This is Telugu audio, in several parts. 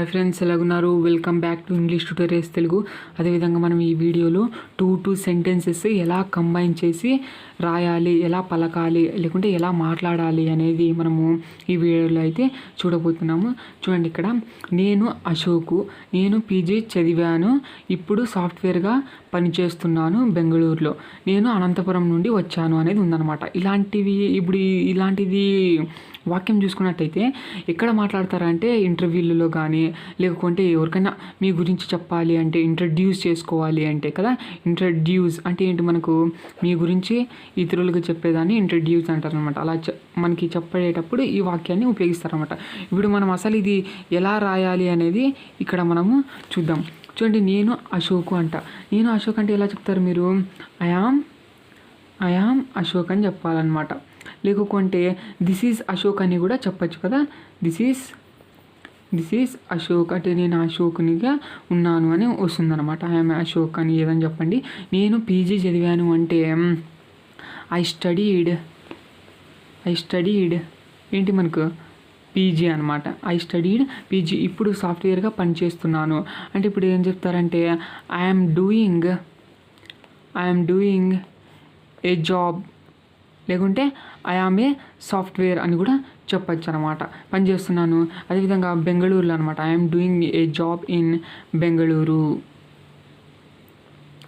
హాయ్ ఫ్రెండ్స్, ఎలాగున్నారు? Welcome back to English tutorials Telugu. అదేవిధంగా మనం ఈ వీడియోలో టూ సెంటెన్సెస్ ఎలా కంబైన్ చేసి రాయాలి, ఎలా పలకాలి, లేకుంటే ఎలా మాట్లాడాలి అనేది మనము ఈ వీడియోలో అయితే చూడబోతున్నాము. చూడండి, ఇక్కడ నేను అశోకు, నేను పీజీ చదివాను, ఇప్పుడు సాఫ్ట్వేర్గా పనిచేస్తున్నాను బెంగళూరులో, నేను అనంతపురం నుండి వచ్చాను అనేది ఉందన్నమాట. ఇలాంటిది వాక్యం చూసుకున్నట్టయితే ఎక్కడ మాట్లాడతారంటే ఇంటర్వ్యూలలో కానీ, లేకుంటే ఎవరికైనా మీ గురించి చెప్పాలి అంటే, ఇంట్రడ్యూస్ చేసుకోవాలి అంటే కదా. ఇంట్రడ్యూస్ అంటే ఏంటి? మనకు మీ గురించి ఇతరులకు చెప్పేదాన్ని ఇంట్రడ్యూస్ అంటారు అనమాట. అలా మనకి చెప్పేటప్పుడు ఈ వాక్యాన్ని ఉపయోగిస్తారనమాట. ఇప్పుడు మనం అసలు ఇది ఎలా రాయాలి అనేది ఇక్కడ మనము చూద్దాం. చూడండి, నేను అశోకు అంట. నేను అశోక్ అంటే ఎలా చెప్తారు మీరు? ఐఆమ్ అశోక్ అని చెప్పాలన్నమాట. లేకుంటే దిస్ ఈజ్ అశోక్ అని కూడా చెప్పచ్చు కదా. దిస్ ఈజ్ అశోక్ అంటే నేను అశోకునిగా ఉన్నాను అని వస్తుందన్నమాట. ఐఎమ్ అశోక్ అని ఏదని చెప్పండి. నేను పీజీ చదివాను అంటే ఐ స్టడీడ్ ఏంటి మనకు? పీజీ అనమాట. ఐ స్టడీడ్ పీజీ, ఇప్పుడు సాఫ్ట్వేర్గా పనిచేస్తున్నాను అంటే ఇప్పుడు ఏం చెప్తారంటే ఐఎమ్ డూయింగ్ ఏ జాబ్, లేకుంటే ఐఆమ్ ఏ సాఫ్ట్వేర్ అని కూడా చెప్పచ్చు అనమాట. పనిచేస్తున్నాను. అదేవిధంగా బెంగళూరులో అనమాట, I'm doing a job in Bengaluru,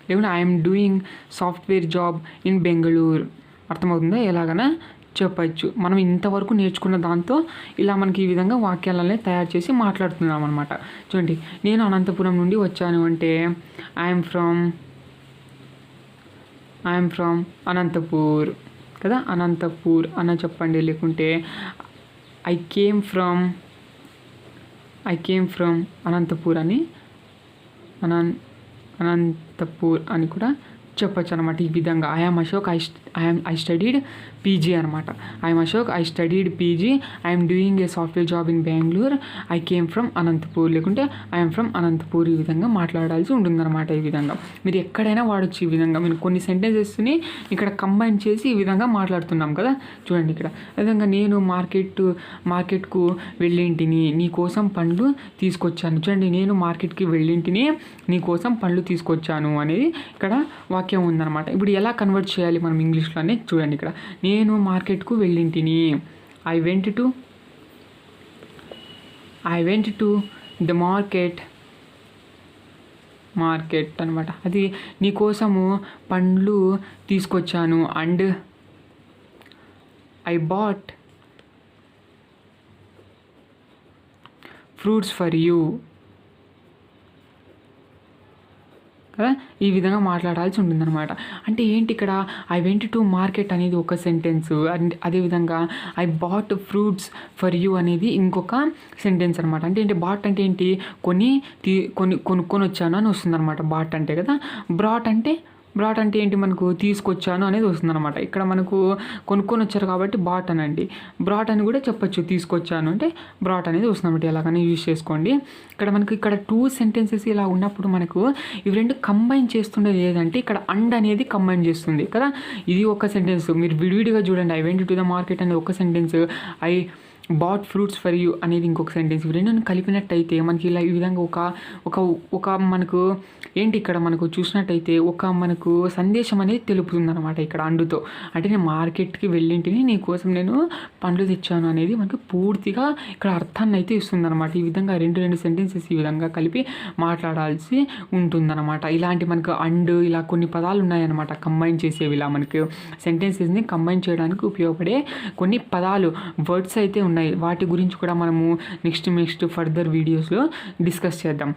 లేకుంటే I'm doing software job in Bengaluru. అర్థమవుతుందా? ఎలాగైనా చెప్పచ్చు. మనం ఇంతవరకు నేర్చుకున్న దాంతో ఇలా మనకి ఈ విధంగా వాక్యాలనే తయారు చేసి మాట్లాడుతున్నాం అనమాట. చూడండి, నేను అనంతపురం నుండి వచ్చాను అంటే ఐఎమ్ ఫ్రమ్ అనంతపూర్ కదా. అనంతపూర్ అన్న చెప్పండి. లేకుంటే ఐ కేమ్ ఫ్రమ్ అనంతపూర్ అని అనంతపూర్ అని కూడా చెప్పచ్చు అనమాట. ఈ విధంగా I'm Ashok, I studied PG అనమాట. I'm Ashok, I studied PG, I'm doing a software job in Bengaluru, I came from Anantapur, లేకుంటే ఐఎమ్ ఫ్రమ్ అనంతపూర్. ఈ విధంగా మాట్లాడాల్సి ఉంటుందన్నమాట. ఈ విధంగా మీరు ఎక్కడైనా వాడచ్చు. ఈ విధంగా మీరు కొన్ని సెంటెన్సెస్ని ఇక్కడ కంబైన్ చేసి ఈ విధంగా మాట్లాడుతున్నాం కదా. చూడండి, ఇక్కడ విధంగా నేను మార్కెట్కు వెళ్ళింటిని, నీ కోసం పండ్లు తీసుకొచ్చాను. చూడండి, నేను మార్కెట్కి వెళ్ళింటిని, నీ కోసం పండ్లు తీసుకొచ్చాను అనేది ఇక్కడ వాక్యం ఉందన్నమాట. ఇప్పుడు ఎలా కన్వర్ట్ చేయాలి మనం ఇంగ్లీష్లోనే చూడండి. ఇక్కడ నేను మార్కెట్కు వెళ్ళింటిని, I went to the market అనమాట. అది నీకోసము పండ్లు తీసుకొచ్చాను, and I bought fruits for you కదా. ఈ విధంగా మాట్లాడాల్సి ఉంటుందన్నమాట. అంటే ఏంటి ఇక్కడ? ఐ వెంట్ టు మార్కెట్ అనేది ఒక సెంటెన్స్, అండ్ అదేవిధంగా I bought fruits for you అనేది ఇంకొక సెంటెన్స్ అనమాట. అంటే ఏంటి? బాట్ అంటే ఏంటి? కొనుక్కొని వచ్చాను అని వస్తుందన్నమాట. బాట్ అంటే కదా. బ్రాట్ అంటే ఏంటి? మనకు తీసుకొచ్చాను అనేది వస్తుందన్నమాట. ఇక్కడ మనకు కొనుక్కొని వచ్చారు కాబట్టి బాట్ అనండి. బ్రాట్ అని కూడా చెప్పచ్చు. తీసుకొచ్చాను అంటే బ్రాట్ అనేది వస్తుందన్నమాట. ఎలాగైనా యూజ్ చేసుకోండి. ఇక్కడ టూ సెంటెన్సెస్ ఇలా ఉన్నప్పుడు మనకు ఇవి రెండు కంబైన్ చేస్తుండేది ఏదంటే ఇక్కడ అండ్ అనేది కంబైన్ చేస్తుంది కదా. ఇది ఒక సెంటెన్స్. మీరు విడివిడిగా చూడండి. I went to the market అనేది ఒక sentence, I bought fruits for you అనేది ఇంకొక సెంటెన్స్. ఇవి రెండు కలిపినట్టయితే మనకి ఇలా ఈ విధంగా ఒక మనకు ఏంటి? ఇక్కడ మనకు చూసినట్టయితే మనకు సందేశం అనేది తెలుపుతుంది అనమాట. ఇక్కడ అండుతో అంటే నేను మార్కెట్కి వెళ్ళింటిని, నీ కోసం నేను పండ్లు తెచ్చాను అనేది మనకు పూర్తిగా ఇక్కడ అర్థాన్ని అయితే ఇస్తుంది అనమాట. ఈ విధంగా రెండు సెంటెన్సెస్ ఈ విధంగా కలిపి మాట్లాడాల్సి ఉంటుందన్నమాట. ఇలాంటి మనకు అండ్ ఇలా కొన్ని పదాలు ఉన్నాయన్నమాట కంబైన్ చేసేవి. ఇలా మనకు సెంటెన్సెస్ని కంబైన్ చేయడానికి ఉపయోగపడే కొన్ని పదాలు, వర్డ్స్ అయితే ఉన్నాయి. వాటి గురించి కూడా మనము నెక్స్ట్ ఫర్దర్ వీడియోస్లో డిస్కస్ చేద్దాం.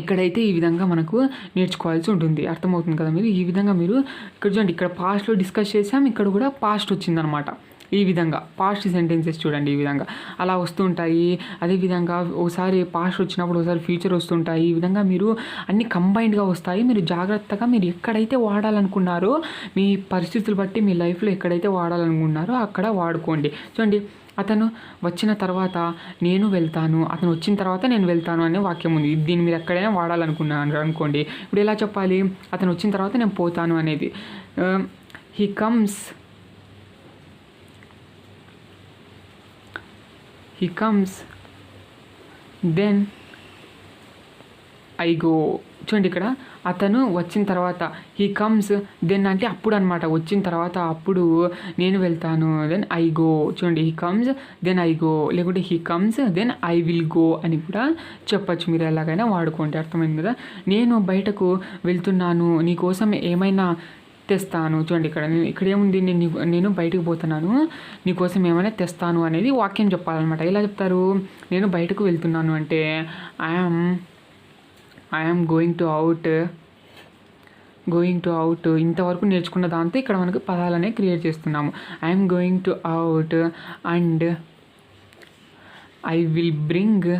ఇక్కడైతే ఈ విధంగా మనకు నేర్చుకోవాల్సి ఉంటుంది. అర్థమవుతుంది కదా మీరు? ఈ విధంగా మీరు ఇక్కడ చూడండి, ఇక్కడ పాస్ట్లో డిస్కస్ చేసాం, ఇక్కడ కూడా పాస్ట్ వచ్చిందనమాట. ఈ విధంగా పాస్ట్ సెంటెన్సెస్ చూడండి ఈ విధంగా అలా వస్తుంటాయి. అదేవిధంగా ఒకసారి పాస్ట్ వచ్చినప్పుడు ఒకసారి ఫ్యూచర్ వస్తుంటాయి. ఈ విధంగా మీరు అన్ని కంబైన్డ్గా వస్తాయి. మీరు జాగ్రత్తగా మీరు ఎక్కడైతే వాడాలనుకున్నారో, మీ పరిస్థితులు బట్టి మీ లైఫ్లో ఎక్కడైతే వాడాలనుకున్నారో అక్కడ వాడుకోండి. చూడండి, అతను వచ్చిన తర్వాత నేను వెళ్తాను, అతను వచ్చిన తర్వాత నేను వెళ్తాను అనే వాక్యం ఉంది. దీన్ని మీరు ఎక్కడైనా వాడాలనుకున్నారు అనుకోండి. ఇప్పుడు ఎలా చెప్పాలి? అతను వచ్చిన తర్వాత నేను పోతాను అనేది he comes then I go. చూడండి ఇక్కడ అతను వచ్చిన తర్వాత హీ కమ్స్ దెన్ అంటే అప్పుడు అనమాట, వచ్చిన తర్వాత అప్పుడు నేను వెళ్తాను, దెన్ ఐ గో. చూడండి he comes then I go, లేకుంటే he comes then I will go అని కూడా చెప్పచ్చు. మీరు ఎలాగైనా వాడుకోండి, అర్థమైంది కదా. నేను బయటకు వెళ్తున్నాను, నీకోసం ఏమైనా తెస్తాను. చూడండి ఇక్కడ ఏముంది, నేను బయటకు పోతున్నాను, నీకోసం ఏమైనా తెస్తాను అనేది వాక్యం చెప్పాలన్నమాట. ఎలా చెప్తారు, నేను బయటకు వెళ్తున్నాను అంటే ఐఎమ్ గోయింగ్ టు అవుట్. ఇంతవరకు నేర్చుకున్న దాంతో ఇక్కడ మనకు పదాలనే క్రియేట్ చేస్తున్నాము. I'm going to out and I will bring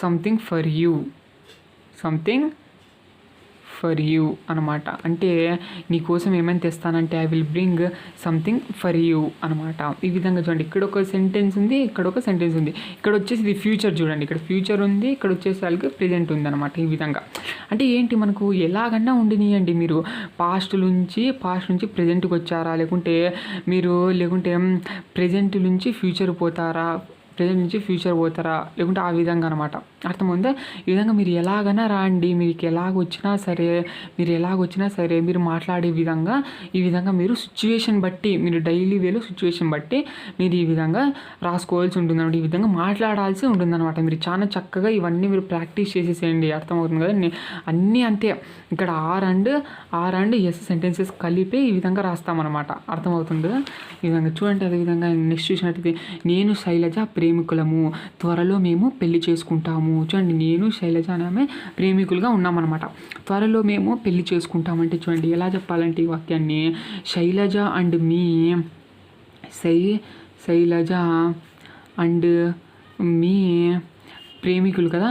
something for you అనమాట. అంటే నీకోసం ఏమైనా తెస్తానంటే I will bring something for you అనమాట. ఈ విధంగా చూడండి, ఇక్కడ ఒక సెంటెన్స్ ఉంది, ఇక్కడ ఒక సెంటెన్స్ ఉంది. ఇక్కడ వచ్చేసి ఇది ఫ్యూచర్ చూడండి, ఇక్కడ ఫ్యూచర్ ఉంది, ఇక్కడ వచ్చేసరికి ప్రెజెంట్ ఉంది అనమాట. ఈ విధంగా అంటే ఏంటి, మనకు ఎలాగన్నా ఉండనియండి, మీరు పాస్ట్ నుంచి ప్రెజెంట్కి వచ్చారా, లేకుంటే ప్రెజెంట్ నుంచి ఫ్యూచర్ పోతారా, ప్రెజెంట్ నుంచి ఫ్యూచర్ పోతారా, లేకుంటే ఆ విధంగా అనమాట. అర్థమైందా. ఈ విధంగా మీరు ఎలాగైనా రాండి, మీకు ఎలాగొచ్చినా సరే మీరు మాట్లాడే విధంగా ఈ విధంగా మీరు సిచ్యువేషన్ బట్టి, మీరు డైలీ వేలో సిచ్యువేషన్ బట్టి మీరు ఈ విధంగా రాసుకోవాల్సి ఉంటుందన్నమాట. ఈ విధంగా మాట్లాడాల్సి ఉంటుందన్నమాట. మీరు చాలా చక్కగా ఇవన్నీ మీరు ప్రాక్టీస్ చేసేసేయండి, అర్థమవుతుంది కదా. అన్నీ అంతే, ఇక్కడ ఆర్ అండ్ ఎస్ సెంటెన్సెస్ కలిపి ఈ విధంగా రాస్తామన్నమాట, అర్థమవుతుంది కదా. ఈ విధంగా చూడండి. అదేవిధంగా నెక్స్ట్ చూసినట్టయితే నేను శైలజ ప్రేమికులము, త్వరలో మేము పెళ్లి చేసుకుంటాము. చూడండి, నేను శైలజ అనే ప్రేమికులుగా ఉన్నామన్నమాట. త్వరలో మేము పెళ్లి చేసుకుంటామంటే చూడండి ఎలా చెప్పాలంటే ఈ వాక్యాన్ని, శైలజ అండ్ మీ ప్రేమికులు కదా.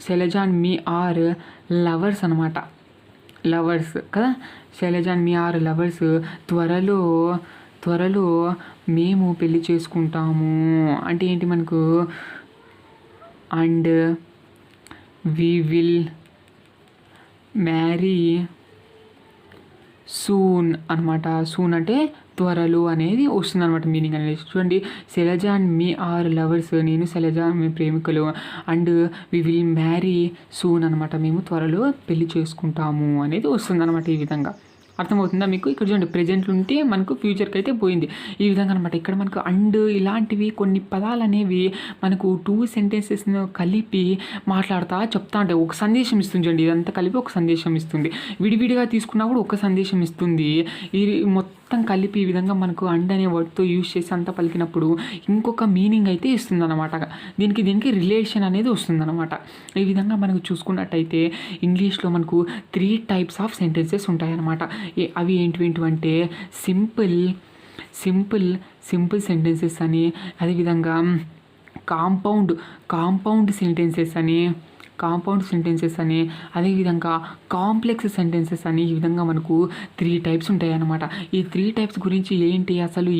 Shailaja and me are lovers అనమాట, లవర్స్ కదా. Shailaja and me are lovers, త్వరలో మేము పెళ్లి చేసుకుంటాము అంటే ఏంటి మనకు, and we will marry soon అనమాట. సూన్ అంటే త్వరలో అనేది వస్తుంది అనమాట, మీనింగ్ అనేది. చూడండి, Shailaja and me are lovers, నేను శైలజ మీ ప్రేమికులు, and we will marry soon అనమాట, మేము త్వరలో పెళ్లి చేసుకుంటాము అనేది వస్తుంది అనమాట. ఈ విధంగా అర్థమవుతుందా మీకు. ఇక్కడ చూడండి, ప్రెజెంట్లు ఉంటే మనకు ఫ్యూచర్కి అయితే పోయింది, ఈ విధంగా అనమాట. ఇక్కడ మనకు అండ్ ఇలాంటివి కొన్ని పదాలు అనేవి మనకు టూ సెంటెన్సెస్ను కలిపి చెప్తా ఉంటాయి, ఒక సందేశం ఇస్తుంది. చూడండి, ఇదంతా కలిపి ఒక సందేశం ఇస్తుంది. విడివిడిగా తీసుకున్నా కూడా ఒక సందేశం ఇస్తుంది. ఈ మొత్తం కలిపి ఈ విధంగా మనకు అండ్ అనే వర్డ్తో యూజ్ చేసి అంతా పలికినప్పుడు ఇంకొక మీనింగ్ అయితే ఇస్తుంది అనమాట. దీనికి రిలేషన్ అనేది వస్తుందన్నమాట. ఈ విధంగా మనకు చూసుకున్నట్టయితే ఇంగ్లీష్లో మనకు 3 టైప్స్ ఆఫ్ సెంటెన్సెస్ ఉంటాయన్నమాట. అవి ఏంటివంటే సింపుల్ సెంటెన్సెస్ అని, అదేవిధంగా కాంపౌండ్ సెంటెన్సెస్ అని, అదేవిధంగా కాంప్లెక్స్ సెంటెన్సెస్ అని, ఈ విధంగా మనకు 3 టైప్స్ ఉంటాయి అన్నమాట. ఈ 3 టైప్స్ గురించి ఏంటి, అసలు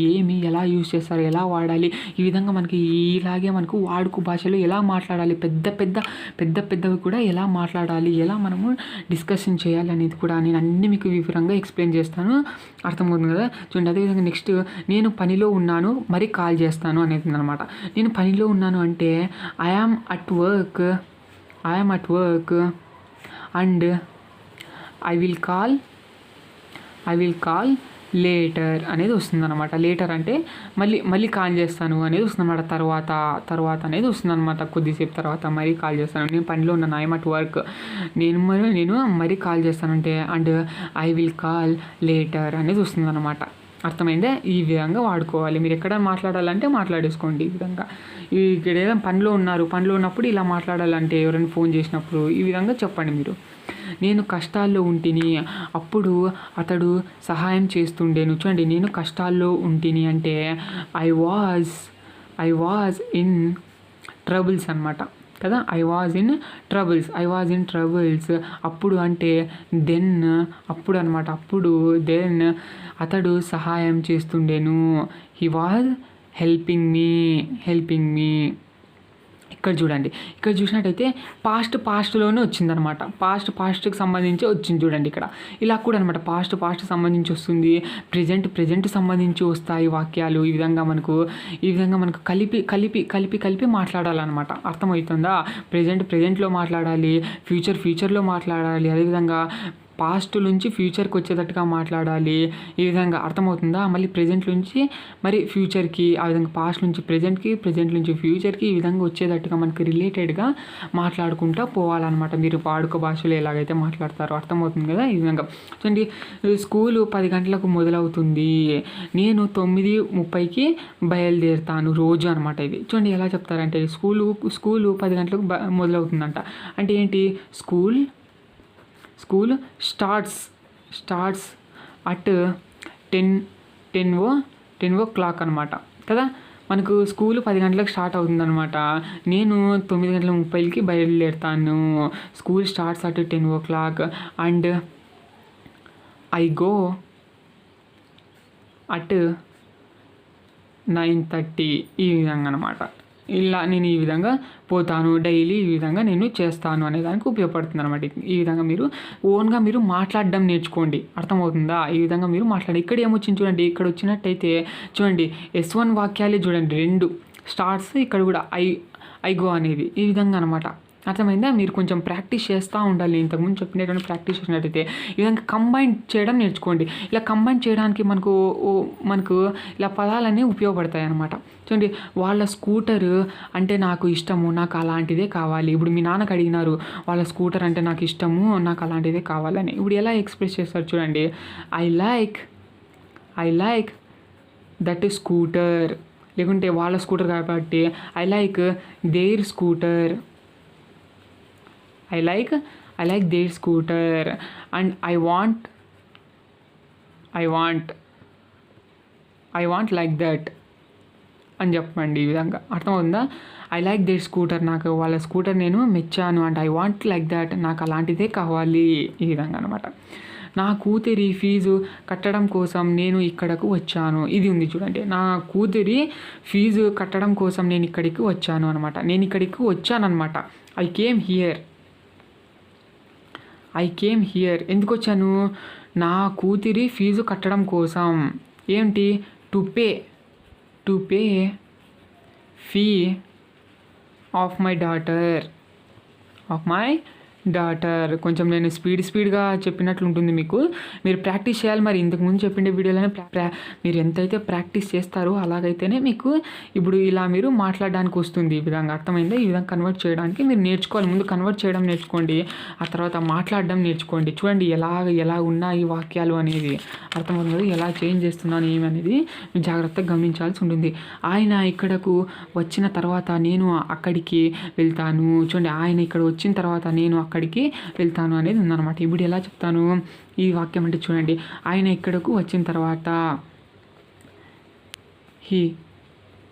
ఎలా యూజ్ చేస్తారు, ఎలా వాడాలి, ఈ విధంగా మనకి ఇలాగే మనకు వాడుక భాషలో ఎలా మాట్లాడాలి, పెద్దవి కూడా ఎలా మాట్లాడాలి, ఎలా మనము డిస్కషన్ చేయాలి అనేది కూడా నేను అన్నీ మీకు వివరంగా ఎక్స్ప్లెయిన్ చేస్తాను, అర్థమవుతుంది కదా. చూడండి, అదేవిధంగా నెక్స్ట్ నేను పనిలో ఉన్నాను మరి కాల్ చేస్తాను అనేది అనమాట. నేను పనిలో ఉన్నాను అంటే I am at work and I will call later అనేది వస్తుందన్నమాట. లేటర్ అంటే మళ్ళీ కాల్ చేస్తాను అనేది వస్తుందన్నమాట. తర్వాత అనేది వస్తుందన్నమాట. కొద్దిసేపు తర్వాత మరీ కాల్ చేస్తాను, నేను పనిలో ఉన్నాను, ఐఎమ్ అట్ వర్క్, నేను మరీ కాల్ చేస్తానంటే and I will call later అనేది వస్తుందన్నమాట. అర్థమైందే. ఈ విధంగా వాడుకోవాలి. మీరు ఎక్కడ మాట్లాడాలంటే మాట్లాడేసుకోండి. ఈ విధంగా ఇక్కడ ఏదైనా పనిలో ఉన్నప్పుడు ఇలా మాట్లాడాలంటే ఎవరైనా ఫోన్ చేసినప్పుడు ఈ విధంగా చెప్పండి మీరు. నేను కష్టాల్లో ఉంటిని, అప్పుడు అతడు సహాయం చేస్తుండేను. చూడండి, నేను కష్టాల్లో ఉంటిని అంటే ఐ వాజ్ ఇన్ ట్రబుల్స్ అనమాట కదా. I was in troubles. అప్పుడు అంటే అప్పుడు అనమాట. దెన్ అతడు సహాయం చేస్తుండేను. He was helping me. ఇక్కడ ఇక్కడ చూడండి, ఇక్కడ చూసినట్టయితే పాస్ట్లోనే వచ్చిందనమాట. పాస్ట్కి సంబంధించి వచ్చింది చూడండి ఇక్కడ. ఇలా కూడా అనమాట పాస్ట్ సంబంధించి వస్తుంది, ప్రజెంట్ సంబంధించి వస్తాయి వాక్యాలు. ఈ విధంగా మనకు కలిపి మాట్లాడాలన్నమాట. అర్థమవుతుందా? ప్రజెంట్లో మాట్లాడాలి, ఫ్యూచర్లో మాట్లాడాలి, అదేవిధంగా పాస్ట్ నుంచి ఫ్యూచర్కి వచ్చేటట్టుగా మాట్లాడాలి. ఈ విధంగా అర్థమవుతుందా? మళ్ళీ ప్రజెంట్ నుంచి మరి ఫ్యూచర్కి, ఆ విధంగా పాస్ట్ నుంచి ప్రజెంట్కి, ప్రజెంట్ నుంచి ఫ్యూచర్కి ఈ విధంగా వచ్చేటట్టుగా మనకి రిలేటెడ్గా మాట్లాడుకుంటూ పోవాలన్నమాట. మీరు వాడుక భాషలో ఎలాగైతే మాట్లాడతారో అర్థమవుతుంది కదా. ఈ విధంగా చూడండి, స్కూలు 10 గంటలకు మొదలవుతుంది, నేను 9:30కి బయలుదేరుతాను రోజు అనమాట. ఇది చూడండి ఎలా చెప్తారంటే స్కూలు 10 గంటలకు మొదలవుతుందంట. అంటే ఏంటి? స్కూల్ స్టార్ట్స్ అట్ 10 o'clock అనమాట కదా. మనకు స్కూల్ 10 గంటలకు స్టార్ట్ అవుతుందన్నమాట. నేను 9:30కి బయలుదేరుతాను. School starts at 10 o'clock and I go at 9:30. ఈ విధంగా అనమాట. ఇలా నేను ఈ విధంగా పోతాను, డైలీ ఈ విధంగా నేను చేస్తాను అనే దానికి ఉపయోగపడుతుంది అనమాట. ఈ విధంగా మీరు ఓన్గా మీరు మాట్లాడడం నేర్చుకోండి. అర్థమవుతుందా? ఈ విధంగా మీరు మాట్లాడి. ఇక్కడ ఏమొచ్చింది చూడండి, ఇక్కడ వచ్చినట్టయితే చూడండి S1 వాక్యాలే చూడండి 2 స్టార్ట్స్, ఇక్కడ కూడా ఐ గో అనేది ఈ విధంగా అనమాట. అర్థమైందా? మీరు కొంచెం ప్రాక్టీస్ చేస్తూ ఉండాలి. ఇంతకుముందు చెప్పినటువంటి ప్రాక్టీస్ చేసినట్టయితే ఈ విధంగా కంబైన్ చేయడం నేర్చుకోండి. ఇలా కంబైన్ చేయడానికి మనకు ఇలా పదాలన్నీ ఉపయోగపడతాయి అన్నమాట. చూడండి, వాళ్ళ స్కూటర్ అంటే నాకు ఇష్టము, నాకు అలాంటిదే కావాలి. ఇప్పుడు మీ నాన్నకు అడిగినారు, వాళ్ళ స్కూటర్ అంటే నాకు ఇష్టము, నాకు అలాంటిదే కావాలని. ఇప్పుడు ఎలా ఎక్స్ప్రెస్ చేస్తారు చూడండి, ఐ లైక్ దట్ స్కూటర్. లేకుంటే వాళ్ళ స్కూటర్ కాబట్టి I like their scooter. I like their scooter and I want like that అని చెప్పండి. ఈ విధంగా అర్థమవుతుందా? ఐ లైక్ దేర్ స్కూటర్, నాకు వాళ్ళ స్కూటర్ నేను మెచ్చాను. And I want like that, నాకు అలాంటిదే కావాలి. ఈ విధంగా అనమాట. నా కూతురి ఫీజు కట్టడం కోసం నేను ఇక్కడకు వచ్చాను. ఇది ఉంది చూడండి, నా కూతురి ఫీజు కట్టడం కోసం నేను ఇక్కడికి వచ్చాను అనమాట. నేను ఇక్కడికి వచ్చానమాట. ఐ కేమ్ హియర్ ఎందుకు వచ్చాను? నా కూతురి ఫీజు కట్టడం కోసం. ఏంటి? To pay fee of my daughter. కొంచెం నేను స్పీడ్గా చెప్పినట్లు ఉంటుంది మీకు. మీరు ప్రాక్టీస్ చేయాలి. మరి ఇంతకుముందు చెప్పిన వీడియోలోనే మీరు ఎంతైతే ప్రాక్టీస్ చేస్తారో అలాగైతేనే మీకు ఇప్పుడు ఇలా మీరు మాట్లాడడానికి వస్తుంది. ఈ విధంగా అర్థమైందా? ఈ విధంగా కన్వర్ట్ చేయడానికి మీరు నేర్చుకోవాలి. ముందు కన్వర్ట్ చేయడం నేర్చుకోండి, ఆ తర్వాత మాట్లాడడం నేర్చుకోండి. చూడండి ఎలా ఉన్నాయి వాక్యాలు అనేది అర్థమవుతుంది. ఎలా చేంజ్ చేస్తున్నాను ఏమనేది మీరు జాగ్రత్తగా గమనించాల్సి ఉంటుంది. ఆయన ఇక్కడకు వచ్చిన తర్వాత నేను అక్కడికి వెళ్తాను. చూడండి, ఆయన ఇక్కడ వచ్చిన తర్వాత నేను అక్కడికి వెళ్తాను అనేది ఉందన్నమాట. ఇప్పుడు ఎలా చెప్తాను ఈ వాక్యం అంటే చూడండి, ఆయన ఇక్కడకు వచ్చిన తర్వాత హీ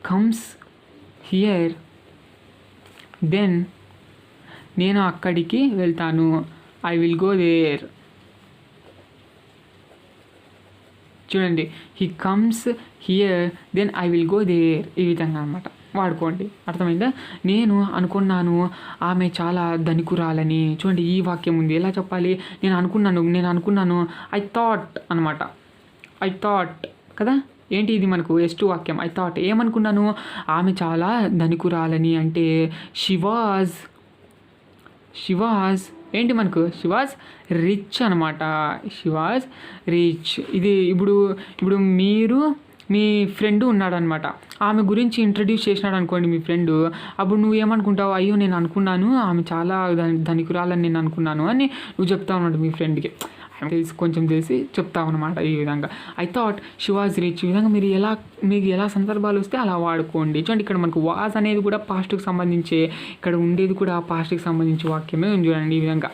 కమ్స్ హియర్ దెన్ నేను అక్కడికి వెళ్తాను. I will go there. చూడండి, he comes here then I will go there. ఈ విధంగా అనమాట వాడుకోండి. అర్థమైందా? నేను అనుకున్నాను ఆమె చాలా ధనికురాలని. చూడండి, ఈ వాక్యం ఉంది. ఎలా చెప్పాలి? నేను అనుకున్నాను ఐ థాట్ అనమాట. ఐ థాట్ కదా. ఏంటి ఇది? మనకు S2 వాక్యం. ఐ థాట్ ఏమనుకున్నాను? ఆమె చాలా ధనికురాలని అంటే షీ వాజ్ ఏంటి మనకు? షీ వాజ్ రిచ్ అనమాట. She was rich. ఇది ఇప్పుడు మీరు మీ ఫ్రెండ్ ఉన్నాడనమాట, ఆమె గురించి ఇంట్రడ్యూస్ చేసినాడు అనుకోండి మీ ఫ్రెండ్. అప్పుడు నువ్వు ఏమనుకుంటావు? అయ్యో నేను అనుకున్నాను ఆమె చాలా ధనికురాలని నేను అనుకున్నాను అని నువ్వు చెప్తా ఉన్నాడు మీ ఫ్రెండ్కి. కొంచెం తెలిసి చెప్తావు అనమాట. ఈ విధంగా I thought she was rich. ఈ విధంగా మీకు ఎలా సందర్భాలు వస్తే అలా వాడుకోండి. చూడండి, ఇక్కడ మనకు వాజ్ అనేది కూడా పాస్ట్కి సంబంధించి, ఇక్కడ ఉండేది కూడా పాస్ట్కి సంబంధించి వాక్యమే ఉంది చూడండి. ఈ విధంగా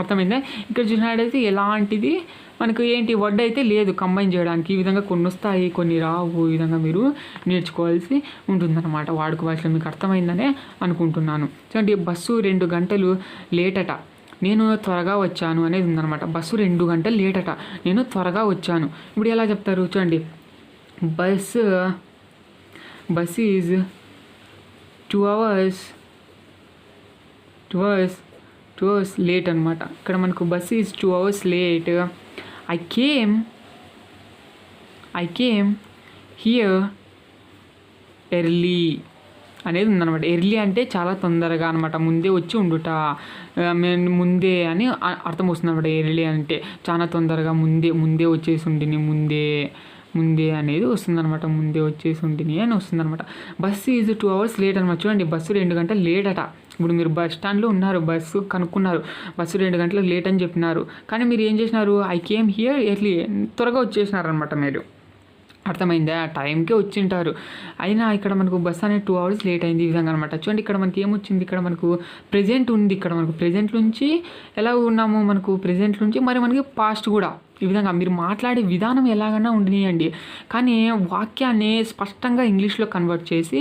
అర్థమైందా? ఇక్కడ చూసినట్టయితే ఎలాంటిది మనకు ఏంటి వర్డ్ అయితే లేదు కంబైన్ చేయడానికి. ఈ విధంగా కొన్ని వస్తాయి, కొన్ని రావు. ఈ విధంగా మీరు నేర్చుకోవాల్సి ఉంటుందన్నమాట. వాడుక భాషలో మీకు అర్థమైందనే అనుకుంటున్నాను. చూడండి, బస్సు 2 గంటలు లేట్ అట, నేను త్వరగా వచ్చాను అనేది ఉందన్నమాట. బస్సు 2 గంటలు లేట్ అట, నేను త్వరగా వచ్చాను. ఇప్పుడు ఎలా చెప్తారు చూడండి, bus is 2 hours 2 hours late అనమాట. ఇక్కడ మనకు bus is 2 hours late. I came here early అనేది ఉందన్నమాట. ఎర్లీ అంటే చాలా తొందరగా అనమాట, ముందే వచ్చి ఉండుట, ముందే అని అర్థం వస్తుంది అనమాట. ఎర్లీ అంటే చాలా తొందరగా, ముందే వచ్చేసి ఉండిని, ముందే అనేది వస్తుందన్నమాట. ముందే వచ్చేసి ఉండిని అని వస్తుందన్నమాట. బస్సు ఈజ్ 2 hours లేట్ అనమాట. చూడండి, బస్సు 2 గంటలు లేట్ అట. ఇప్పుడు మీరు బస్ స్టాండ్లో ఉన్నారు, బస్సు కనుక్కున్నారు, బస్సు 2 గంటలకు లేట్ అని చెప్పినారు. కానీ మీరు ఏం చేసినారు? ఐ కేమ్ హియర్ ఎర్లీ, త్వరగా వచ్చేసినారనమాట. మీరు అర్థమైందా? ఆ టైంకే వచ్చింటారు. అయినా ఇక్కడ మనకు బస్ అనేది 2 hours లేట్ అయింది, ఈ విధంగా అనమాట. చూడండి, ఇక్కడ మనకి ఏమొచ్చింది? ఇక్కడ మనకు ప్రెజెంట్ ఉంది. ఇక్కడ మనకు ప్రెజెంట్ నుంచి ఎలా ఉన్నాము? మనకు ప్రెజెంట్ నుంచి మరి మనకి పాస్ట్ కూడా. ఈ విధంగా మీరు మాట్లాడే విధానం ఎలాగైనా ఉండనియండి, కానీ వాక్యాన్ని స్పష్టంగా ఇంగ్లీష్లో కన్వర్ట్ చేసి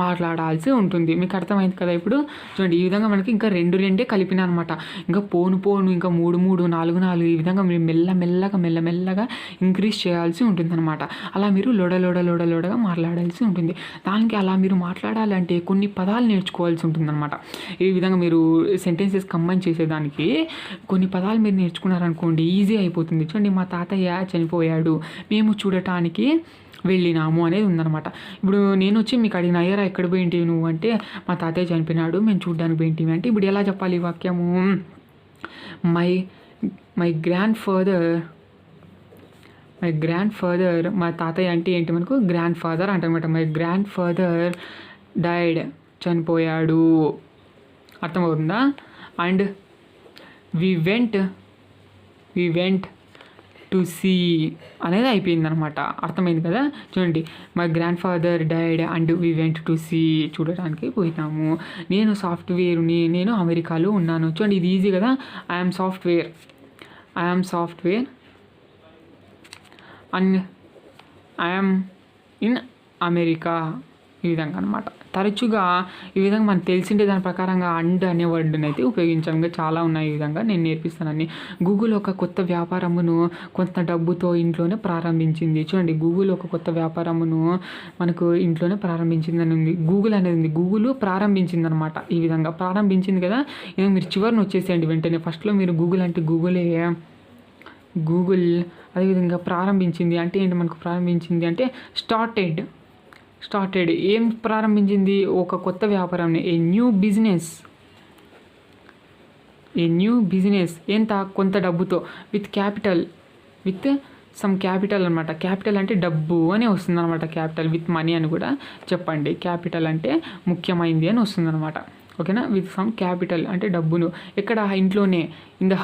మాట్లాడాల్సి ఉంటుంది. మీకు అర్థమైంది కదా? ఇప్పుడు చూడండి, ఈ విధంగా మనకి ఇంకా రెండే కలిపిన అనమాట. ఇంకా పోను ఇంకా 3 4 ఈ విధంగా మీరు మెల్లమెల్లగా ఇంక్రీజ్ చేయాల్సి ఉంటుంది అనమాట. అలా మీరు లోడగా మాట్లాడాల్సి ఉంటుంది. దానికి అలా మీరు మాట్లాడాలంటే కొన్ని పదాలు నేర్చుకోవాల్సి ఉంటుంది అనమాట. ఈ విధంగా మీరు సెంటెన్సెస్ కంబైన్ చేసేదానికి కొన్ని పదాలు మీరు నేర్చుకున్నారనుకోండి, ఈజీ అయిపోతుంది. చూడండి, మా తాతయ్య చనిపోయాడు, మేము చూడటానికి వెళ్ళినాము అనేది ఉందన్నమాట. ఇప్పుడు నేను వచ్చి మీకు అడిగిన, అయ్యారా ఎక్కడ పోయింటివి నువ్వు అంటే, మా తాతయ్య చనిపోయినాడు, మేము చూడడానికి పోయింటివి అంటే, ఇప్పుడు ఎలా చెప్పాలి ఈ వాక్యము? మై గ్రాండ్ ఫాదర్, మా తాతయ్య అంటే ఏంటి? మనకు గ్రాండ్ ఫాదర్ అంటనమాట. మై గ్రాండ్ ఫాదర్ డైడ్, చనిపోయాడు. అర్థమవుతుందా? And we went to see అనేది అయిపోయింది అనమాట. అర్థమైంది కదా? చూడండి, my grandfather died and we went to see, చూడటానికి పోయినాము. నేను అమెరికాలో ఉన్నాను. చూడండి, ఇది ఈజీ కదా? I'm software and I'm in America. ఈ విధంగా అనమాట. తరచుగా ఈ విధంగా మనకు తెలిసిండే దాని ప్రకారంగా అండ్ అనే వర్డ్ని అయితే ఉపయోగించాం. ఇంకా చాలా ఉన్నాయి. ఈ విధంగా నేను నేర్పిస్తానని. గూగుల్ ఒక కొత్త వ్యాపారమును కొంత డబ్బుతో ఇంట్లోనే ప్రారంభించింది. చూడండి, గూగుల్ ఒక కొత్త వ్యాపారమును మనకు ఇంట్లోనే ప్రారంభించిందని ఉంది. గూగుల్ అనేది ఉంది, గూగుల్ ప్రారంభించింది అనమాట. ఈ విధంగా ప్రారంభించింది కదా. ఇక మీరు చివరిని వచ్చేసేయండి వెంటనే. ఫస్ట్లో మీరు గూగుల్ అంటే గూగుల్ అదేవిధంగా ప్రారంభించింది అంటే ఏంటి? మనకు ప్రారంభించింది అంటే స్టార్టెడ్ ఏం ప్రారంభించింది? ఒక కొత్త వ్యాపారాన్ని. ఏ న్యూ బిజినెస్ ఎంత? కొంత డబ్బుతో, విత్ సమ్ క్యాపిటల్ అనమాట. క్యాపిటల్ అంటే డబ్బు అని వస్తుంది అనమాట. క్యాపిటల్ విత్ మనీ అని కూడా చెప్పండి. క్యాపిటల్ అంటే ముఖ్యమైనది అని వస్తుంది అనమాట. ఓకేనా? విత్ సమ్ క్యాపిటల్ అంటే డబ్బును. ఎక్కడ? ఇంట్లోనే. In the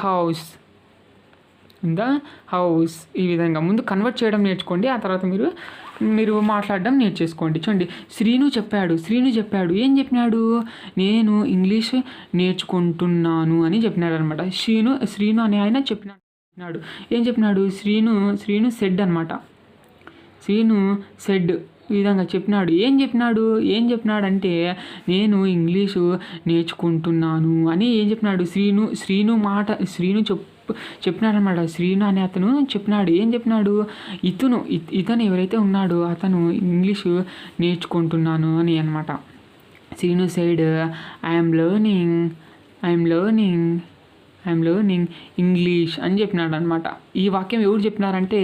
house. ఈ విధంగా ముందు కన్వర్ట్ చేయడం నేర్చుకోండి, ఆ తర్వాత మీరు మాట్లాడడం నేర్చేసుకోండి. చూడండి, శ్రీను చెప్పాడు. ఏం చెప్పినాడు? నేను ఇంగ్లీష్ నేర్చుకుంటున్నాను అని చెప్పినాడు అనమాట. శ్రీను అనే ఆయన చెప్పినాడు. ఏం చెప్పినాడు? శ్రీను సెడ్ అనమాట. శ్రీను సెడ్ ఈ విధంగా చెప్పినాడు. ఏం చెప్పినాడు అంటే, నేను ఇంగ్లీషు నేర్చుకుంటున్నాను అని ఏం చెప్పినాడు? శ్రీను చెప్పినాడు అనమాట. శ్రీను అనే అతను చెప్పినాడు. ఏం చెప్పినాడు? ఇతను ఎవరైతే ఉన్నాడో అతను ఇంగ్లీషు నేర్చుకుంటున్నాను అని అనమాట. Srinu side I'm learning English అని చెప్పినాడు అనమాట. ఈ వాక్యం ఎవరు చెప్పినారంటే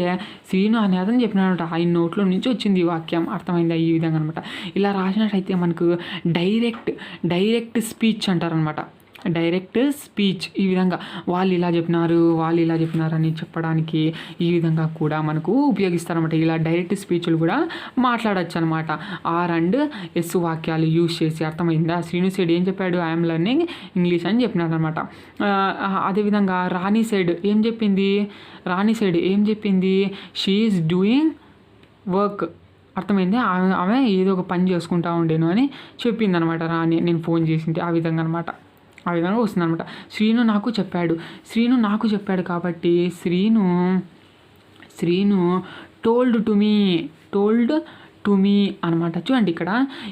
శ్రీను అనే అతను చెప్పినాడట. ఆయన నోట్లో నుంచి వచ్చింది ఈ వాక్యం. అర్థమైందా? ఈ విధంగా అనమాట. ఇలా రాసినట్టయితే మనకు డైరెక్ట్ స్పీచ్ అంటారనమాట. Direct speech. ఈ విధంగా వాళ్ళు ఇలా చెప్పినారు అని చెప్పడానికి ఈ విధంగా కూడా మనకు ఉపయోగిస్తారన్నమాట. ఇలా డైరెక్ట్ స్పీచ్లు కూడా మాట్లాడచ్చు అనమాట. ఆర్ అండ్ ఎస్ వాక్యాలు యూజ్ చేసి. అర్థమైందా? శ్రీను సైడ్ ఏం చెప్పాడు? ఐఎమ్ లెర్నింగ్ ఇంగ్లీష్ అని చెప్పినాడు అనమాట. అదేవిధంగా రాణి సైడ్ ఏం చెప్పింది? She is doing work. అర్థమైంది? ఆమె ఏదో ఒక పని చేసుకుంటా ఉండేను అని చెప్పింది అనమాట రాణి. నేను ఫోన్ చేసింటే ఆ విధంగా అనమాట. ఆ విధంగా వస్తుంది అనమాట. శ్రీను నాకు చెప్పాడు కాబట్టి శ్రీను టోల్డ్ టు మీ అనమాట. చూడండి,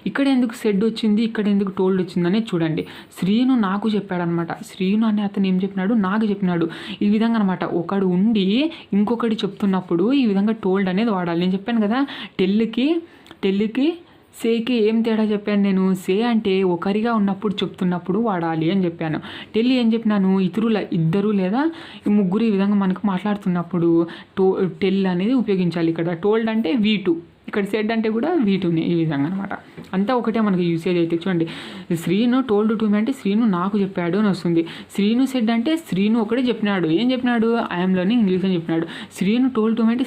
ఇక్కడ ఎందుకు సెడ్ వచ్చింది, ఇక్కడ ఎందుకు టోల్డ్ వచ్చిందనే చూడండి. శ్రీను నాకు చెప్పాడు అనమాట. శ్రీను అనే అతను ఏం చెప్పినాడు? నాకు చెప్పినాడు. ఈ విధంగా అనమాట. ఒకడు ఉండి ఇంకొకటి చెప్తున్నప్పుడు ఈ విధంగా టోల్డ్ అనేది వాడాలి. నేను చెప్పాను కదా, టెల్లుకి సేకి ఏం తేడా చెప్పాను నేను? సే అంటే ఒకరిగా ఉన్నప్పుడు చెప్తున్నప్పుడు వాడాలి అని చెప్పాను. టెల్ ఏం చెప్పినాను? ఇద్దరు లేదా ముగ్గురు ఈ విధంగా మనకు మాట్లాడుతున్నప్పుడు టెల్ అనేది ఉపయోగించాలి. ఇక్కడ టోల్డ్ అంటే V2, ఇక్కడ సెడ్ అంటే కూడా V2నే, ఈ విధంగా అనమాట. అంతా ఒకటే మనకి యూసేజ్ అయితే. చూడండి, శ్రీను టోల్డ్ టు మీ అంటే శ్రీను నాకు చెప్పాడు అని వస్తుంది. శ్రీను సెడ్ అంటే శ్రీను ఒకటే చెప్పినాడు. ఏం చెప్పినాడు? ఐఎమ్ లెర్నింగ్ ఇంగ్లీష్ అని చెప్పినాడు. శ్రీను టోల్డ్ టు మీ అంటే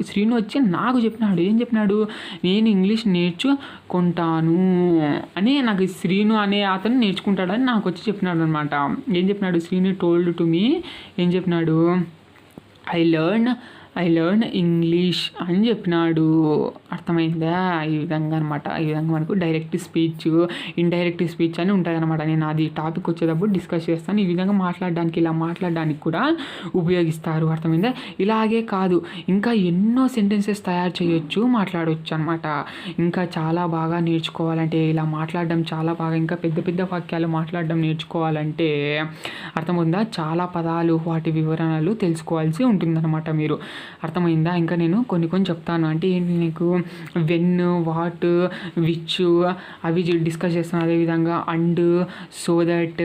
శ్రీను వచ్చి నాకు చెప్పినాడు. ఏం చెప్పినాడు? నేను ఇంగ్లీష్ నేర్చుకుంటాను అని. నాకు శ్రీను అనే అతను నేర్చుకుంటాడని నాకు వచ్చి చెప్పినాడు అనమాట. ఏం చెప్పినాడు? శ్రీను టోల్డ్ టు మీ ఏం చెప్పినాడు? ఐ లెర్న్ ఇంగ్లీష్ అని చెప్పినాడు. అర్థమైందా? ఈ విధంగా అనమాట. ఈ విధంగా మనకు డైరెక్ట్ స్పీచ్, ఇండైరెక్ట్ స్పీచ్ అని ఉంటాయి అనమాట. నేను అది టాపిక్ వచ్చేటప్పుడు డిస్కస్ చేస్తాను. ఈ విధంగా మాట్లాడడానికి, ఇలా మాట్లాడడానికి కూడా ఉపయోగిస్తారు. అర్థమైందా? ఇలాగే కాదు, ఇంకా ఎన్నో సెంటెన్సెస్ తయారు చేయొచ్చు, మాట్లాడవచ్చు అనమాట. ఇంకా చాలా బాగా నేర్చుకోవాలంటే, ఇలా మాట్లాడడం చాలా బాగా, ఇంకా పెద్ద పెద్ద వాక్యాలు మాట్లాడడం నేర్చుకోవాలంటే అర్థమైందా? చాలా పదాలు, వాటి వివరణలు తెలుసుకోవాల్సి ఉంటుందన్నమాట మీరు. అర్థమైందా? ఇంకా నేను కొన్ని చెప్తాను. అంటే ఏంటి, నీకు వెన్, వాట్, విచ్ అవి డిస్కస్ చేస్తాను. అదేవిధంగా అండ్, సో దట్,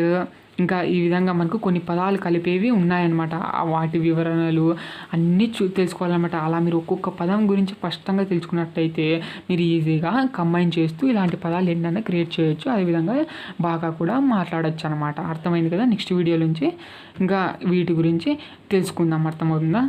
ఇంకా ఈ విధంగా మనకు కొన్ని పదాలు కలిపేవి ఉన్నాయన్నమాట. వాటి వివరణలు అన్నీ తెలుసుకోవాలన్నమాట. అలా మీరు ఒక్కొక్క పదం గురించి స్పష్టంగా తెలుసుకున్నట్టయితే మీరు ఈజీగా కంబైన్ చేస్తూ ఇలాంటి పదాలు ఏంటన్నా క్రియేట్ చేయొచ్చు. అదేవిధంగా బాగా కూడా మాట్లాడచ్చు అనమాట. అర్థమైంది కదా? నెక్స్ట్ వీడియో నుంచి ఇంకా వీటి గురించి తెలుసుకుందాం. అర్థమవుతుందా?